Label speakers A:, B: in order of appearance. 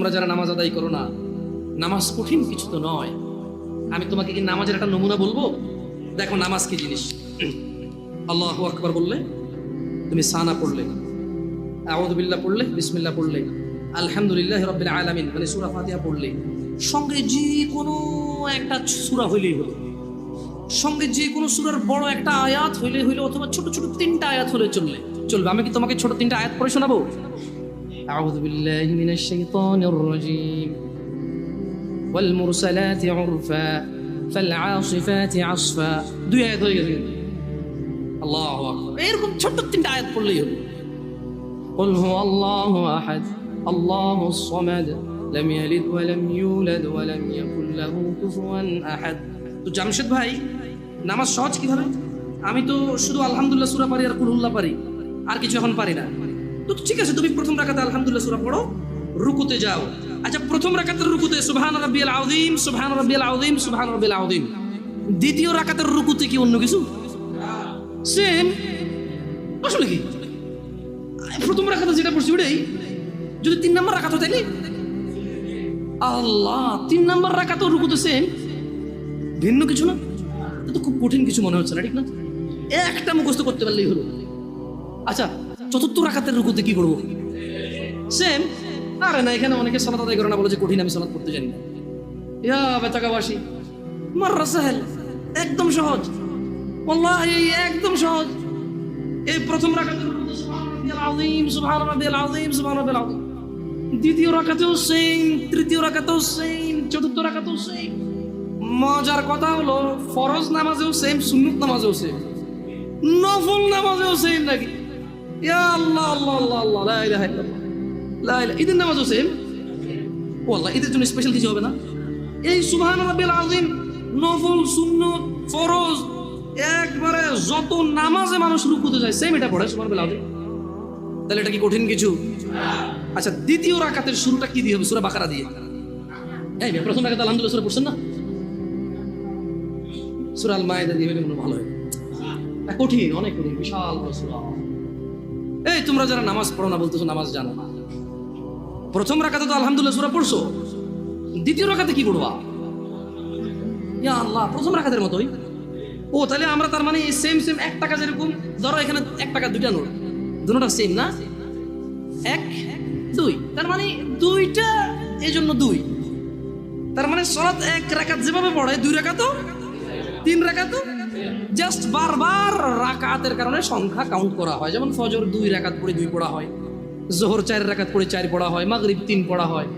A: তোমরা যারা নামাজ আদায় করো না, নামাজ কঠিন কিছু তো নয়। আমি তোমাকে কি নামাজের একটা নমুনা বলবো? দেখো নামাজ কি জিনিস। আল্লাহু আকবার বললে, তুমি সানা পড়লে, আউযু বিল্লাহ পড়লে, বিসমিল্লাহ পড়লে, আলহামদুলিল্লাহি রাব্বিল আলামিন মানে সূরা ফাতিহা পড়লে, সঙ্গে যে কোনো একটা সূরা হইলেই হলো, সঙ্গে যে কোনো সূরার বড় একটা আয়াত হইলে হইলো, অথবা ছোট ছোট তিনটা আয়াত হলে চলবে। আমি কি তোমাকে ছোট তিনটা আয়াত পড়ে শোনাবো? আউযু বিল্লাহি মিনাশ শাইতানির রাজীম, ওয়াল মুরসালাতি উরফা ফাল আসিফাতি আসফা। দুই আয়াত হয়ে গেছে। আল্লাহু আকবার। এরকম ছোট তিনটা আয়াত পড়লেই হলো। قل هو الله أحد الله الصمد لم يلد ولم يولد ولم يكن له كفوا أحد। তো জামশেদ ভাই, নামাজ সহজ কিভাবে? আমি তো শুধু আলহামদুলিল্লাহ সূরা পারি আর কুল হুল্লাহ পারি, আর কিছু এখন পারি না। তো ঠিক আছে, তুমি প্রথম রাকাতে আলহামদুলিল্লাহ সূরা পড়ো, রুকুতে যাও। আচ্ছা, প্রথম রাকাতের রুকুতে সুবহান রাব্বিয়াল আযীম, সুবহান রাব্বিয়াল আযীম, সুবহান রাব্বিয়াল আযীম। দ্বিতীয় রাকাতের রুকুতে কি অন্য কিছু? সেম। আসলে কি প্রথম রাকাতে যেটা পড়ছি ওটাই, যদি 3 নম্বর রাকাত হয় তাইলে আল্লাহ 3 নম্বর রাকাতেও রুকুতে সেম, ভিন্ন কিছু না। এটা তো খুব কঠিন কিছু মনে হচ্ছে না, ঠিক না? একটা মুখস্থ করতে পারলেই হলো। আচ্ছা, চতুর্থ রাকাতের রুকুতে কি করবো? সেম। আরে না, এখানে অনেকে সালাত আদায় করে না, বলে যে কঠিন, আমি সালাত করতে জানি না। ইয়া বেতাকাবাসী, মাররা সাহেল, একদম সহজ, ওয়াল্লাহি একদম সহজ। এই প্রথম রাকাতের রুকুতে সুবহান রাব্বিয়াল আযীম, সুবহান রাব্বিয়াল আযীম, সুবহান রাব্বিয়াল আযীম। দ্বিতীয় রাকাতেও সেম, তৃতীয় রাকাতেও সেম, চতুর্থ রাকাতেও সেম। মজার কথা হলো, ফরজ নামাজেও সেম, সুন্নত নামাজেও সেম, নফল নামাজেও সেম নাকি? ইয়া আল্লাহ আল্লাহ আল্লাহ আল্লাহ, লা ইলাহা ইল্লাল্লাহ, লা ইলাহা। ঈদের নামাজও সেম। ওয়াল্লাহ ঈদের জন্য স্পেশাল কিছু হবে না? এই সুবহান রাব্বিল আযীম, নফল, সুন্নত, ফরজ, একবারে যত নামাজে মানুষ রুকুতে যায় সেম এটা পড়ে সুবহান রাব্বিল আযীম। তাহলে এটা কি কঠিন কিছু? আচ্ছা, দ্বিতীয় রাকাতের শুরুটা কি দিয়ে হবে? সূরা বাকারা দিয়ে। এই প্রথম রাকাতে আলহামদুলিল্লাহ সূরা পড়ছেন না? সূরা আল মায়েদা দিয়ে হলে মনে ভালো হয়। কঠিন, অনেক কঠিন, বিশাল বড় সূরা। এই তোমরা যারা নামাজ পড়ো না বলতেছো নামাজ জানো না, প্রথম রাকাতে তো আলহামদুলিল্লাহ সূরা পড়ছো, দ্বিতীয় রাকাতে কি পড়বা? ইয়া আল্লাহ, প্রথম রাকাতের মতোই। ও তাহলে আমরা তার মানে সেম সেম 1 টাকা, যেরকম ধরো এখানে 1 টাকা দুইটা নোট, দুটোটা সেম না? 1 2, তার মানে দুইটা, এই জন্য 2। তার মানে সালাত 1 রাকাত যেভাবে পড়ে 2 রাকাতও 3 রাকাতও, জাস্ট বারবার রাকাতের কারণে সংখ্যা কাউন্ট করা হয়। যেমন ফজর 2 রাকাত পড়ে 2 পড়া হয়, যোহর 4 রাকাত পড়ে 4 পড়া হয়, মাগরিব 3 পড়া হয়।